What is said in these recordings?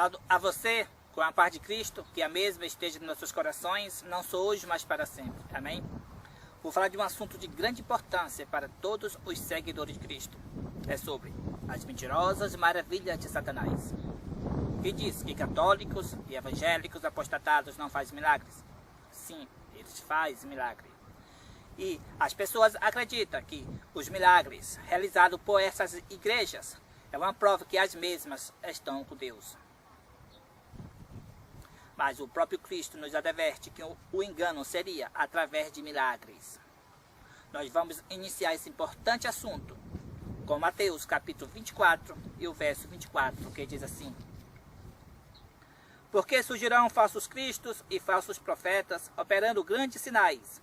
Falo a você, com a paz de Cristo, que a mesma esteja nos nossos corações, não só hoje, mas para sempre. Amém? Vou falar de um assunto de grande importância para todos os seguidores de Cristo. É sobre as mentirosas maravilhas de Satanás. Que diz que católicos e evangélicos apostatados não fazem milagres. Sim, eles fazem milagre. E as pessoas acreditam que os milagres realizados por essas igrejas é uma prova que as mesmas estão com Deus. Mas o próprio Cristo nos adverte que o engano seria através de milagres. Nós vamos iniciar esse importante assunto com Mateus capítulo 24 e o verso 24, que diz assim: Porque surgirão falsos cristos e falsos profetas, operando grandes sinais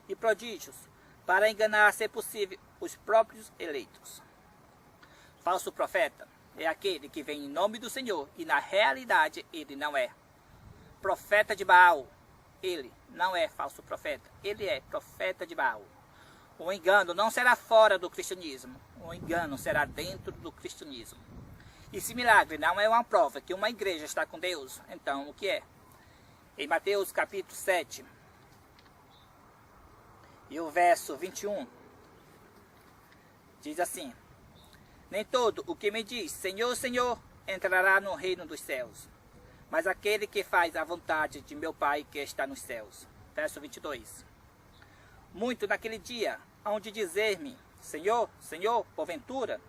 e prodígios, para enganar, se possível, os próprios eleitos. Falso profeta é aquele que vem em nome do Senhor e na realidade ele não é. Profeta de Baal, ele não é falso profeta, ele é profeta de Baal. O engano não será fora do cristianismo, o engano será dentro do cristianismo. E se milagre não é uma prova que uma igreja está com Deus, então o que é? Em Mateus capítulo 7 e o verso 21, diz assim: Nem todo o que me diz Senhor, Senhor, entrará no reino dos céus, mas aquele que faz a vontade de meu Pai que está nos céus. Verso 22. Muito naquele dia hão de dizer-me, Senhor, Senhor, porventura,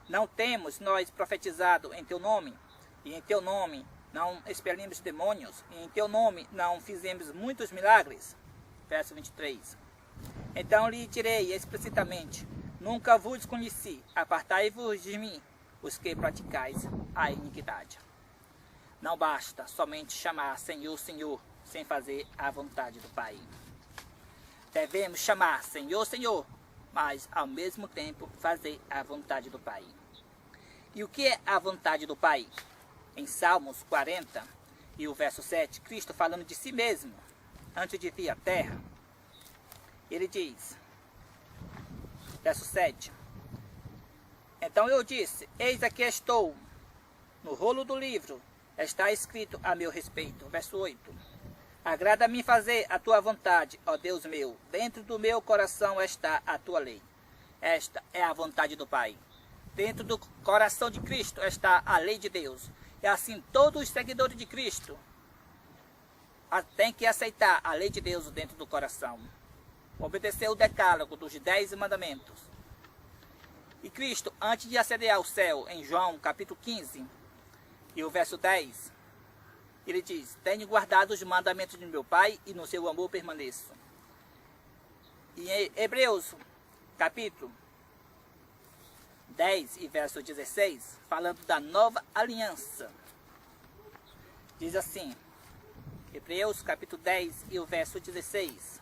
não temos nós profetizado em teu nome, e em teu nome não expelimos demônios, e em teu nome não fizemos muitos milagres? Verso 23. Então lhe direi explicitamente, nunca vos conheci, apartai-vos de mim, os que praticais a iniquidade. Não basta somente chamar Senhor, Senhor, sem fazer a vontade do Pai. Devemos chamar Senhor, Senhor, mas ao mesmo tempo fazer a vontade do Pai. E o que é a vontade do Pai? Em Salmos 40 e o verso 7, Cristo falando de si mesmo, antes de vir à terra, ele diz, verso 7, Então eu disse, eis aqui estou, no rolo do livro está escrito a meu respeito. Verso 8. Agrada-me fazer a tua vontade, ó Deus meu. Dentro do meu coração está a tua lei. Esta é a vontade do Pai. Dentro do coração de Cristo está a lei de Deus. E assim todos os seguidores de Cristo têm que aceitar a lei de Deus dentro do coração. Obedecer o decálogo dos 10 mandamentos. E Cristo, antes de ascender ao céu, em João capítulo 15, e o verso 10, ele diz, tenho guardado os mandamentos de meu Pai e no seu amor permaneço. E em Hebreus, capítulo 10 e verso 16, falando da nova aliança, diz assim, Hebreus, capítulo 10 e o verso 16,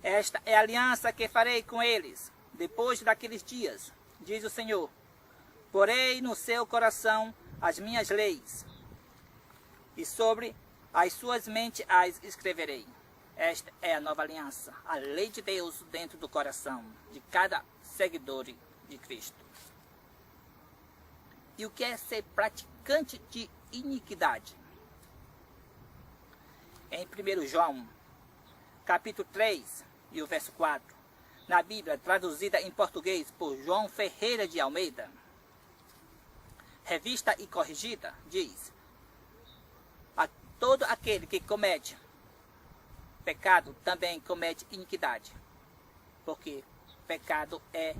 Esta é a aliança que farei com eles, depois daqueles dias, diz o Senhor, porei no seu coração as minhas leis, e sobre as suas mentes as escreverei. Esta é a nova aliança, a lei de Deus dentro do coração de cada seguidor de Cristo. E o que é ser praticante de iniquidade? Em 1 João, capítulo 3 e o verso 4, na Bíblia traduzida em português por João Ferreira de Almeida, revista e corrigida, diz, a todo aquele que comete pecado também comete iniquidade, porque pecado é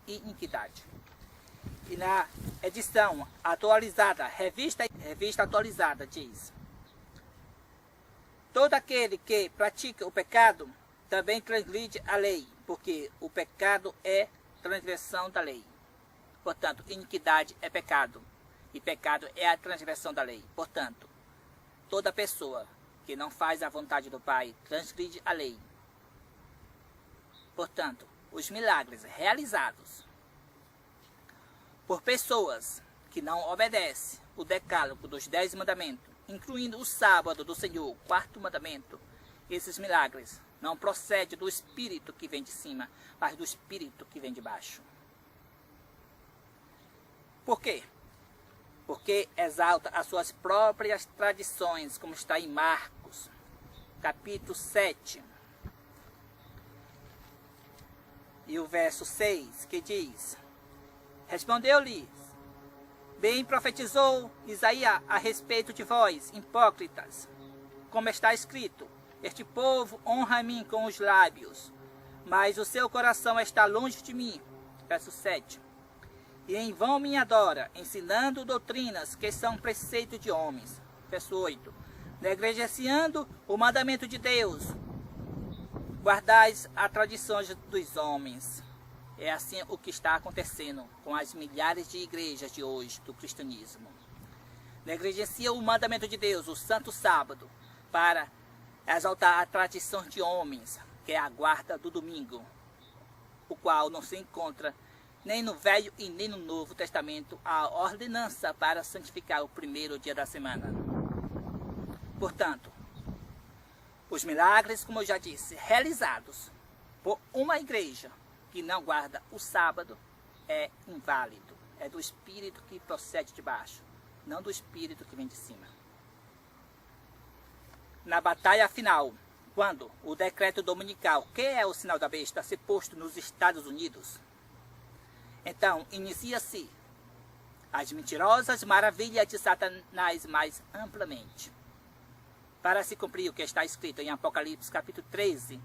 iniquidade. E na edição atualizada, revista atualizada, diz, todo aquele que pratica o pecado também transgride a lei, porque o pecado é transgressão da lei. Portanto, iniquidade é pecado, e pecado é a transgressão da lei. Portanto, toda pessoa que não faz a vontade do Pai transgride a lei. Portanto, os milagres realizados por pessoas que não obedecem o decálogo dos 10 mandamentos, incluindo o sábado do Senhor, 4º mandamento, esses milagres não procedem do Espírito que vem de cima, mas do Espírito que vem de baixo. Por quê? porque exalta as suas próprias tradições, como está em Marcos, capítulo 7, e o verso 6, que diz: respondeu-lhes: bem profetizou Isaías a respeito de vós, hipócritas, como está escrito: este povo honra a mim com os lábios, mas o seu coração está longe de mim. Verso 7. E em vão me adora, ensinando doutrinas que são preceito de homens. Verso 8. Negligenciando o mandamento de Deus, guardais a tradição dos homens. É assim o que está acontecendo com as milhares de igrejas de hoje do cristianismo. Negligencia o mandamento de Deus, o santo sábado, para exaltar a tradição de homens, que é a guarda do domingo, o qual não se encontra nem no Velho e nem no Novo Testamento a ordenança para santificar o primeiro dia da semana. Portanto, os milagres, como eu já disse, realizados por uma igreja que não guarda o sábado, é inválido. É do espírito que procede de baixo, não do espírito que vem de cima. Na batalha final, quando o decreto dominical, que é o sinal da besta, ser posto nos Estados Unidos, então inicia-se as mentirosas maravilhas de Satanás mais amplamente, para se cumprir o que está escrito em Apocalipse capítulo 13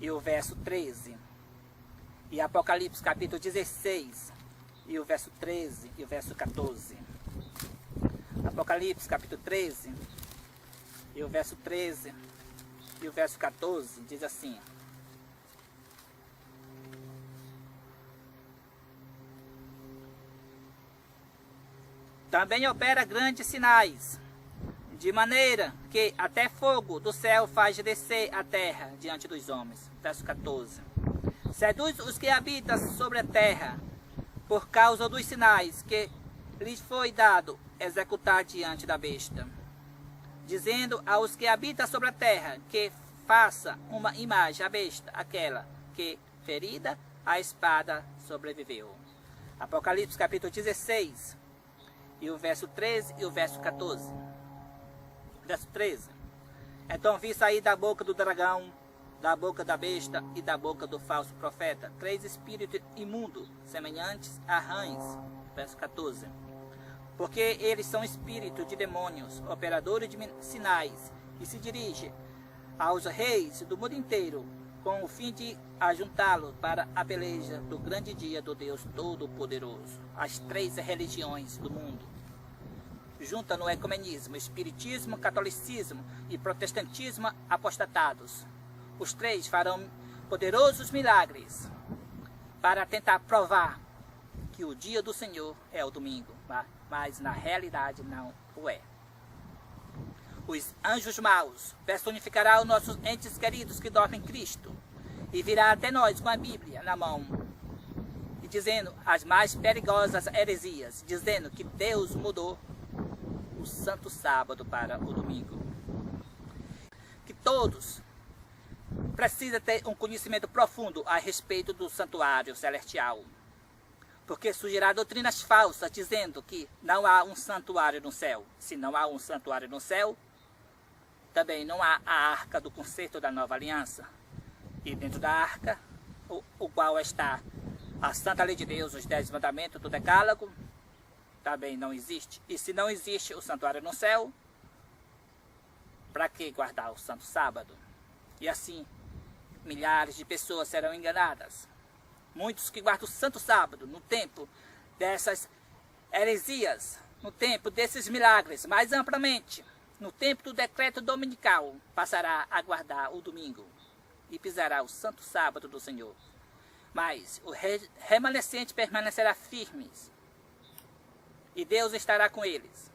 e o verso 13, e Apocalipse capítulo 16 e o verso 13 e o verso 14. Apocalipse capítulo 13 e o verso 13 e o verso 14 diz assim: também opera grandes sinais, de maneira que até fogo do céu faz descer a terra diante dos homens. Verso 14. Seduz os que habitam sobre a terra, por causa dos sinais que lhes foi dado executar diante da besta, dizendo aos que habitam sobre a terra que faça uma imagem à besta, aquela que, ferida a espada, sobreviveu. Apocalipse capítulo 16, e o verso 13 e o verso 14. Verso 13. Então vi sair da boca do dragão, da boca da besta e da boca do falso profeta 3 espíritos imundos, semelhantes a rãs. Verso 14. Porque eles são espíritos de demônios, operadores de sinais, e se dirigem aos reis do mundo inteiro, com o fim de ajuntá-los para a peleja do grande dia do Deus Todo-Poderoso. As 3 religiões do mundo junta no ecumenismo, espiritismo, catolicismo e protestantismo apostatados. Os 3 farão poderosos milagres para tentar provar que o dia do Senhor é o domingo, mas na realidade não o é. Os anjos maus personificarão os nossos entes queridos que dormem em Cristo, e virá até nós com a Bíblia na mão, e dizendo as mais perigosas heresias, dizendo que Deus mudou o santo sábado para o domingo. Que todos precisam ter um conhecimento profundo a respeito do santuário celestial, porque surgirá doutrinas falsas dizendo que não há um santuário no céu. Se não há um santuário no céu, também não há a arca do concerto da nova aliança. E dentro da arca, o qual está a santa lei de Deus, os 10 mandamentos do decálogo, também não existe. E se não existe o santuário no céu, para que guardar o santo sábado? E assim, milhares de pessoas serão enganadas. Muitos que guardam o santo sábado no tempo dessas heresias, no tempo desses milagres, mais amplamente, no tempo do decreto dominical, passará a guardar o domingo e pisará o santo sábado do Senhor. Mas o remanescente permanecerá firmes, e Deus estará com eles.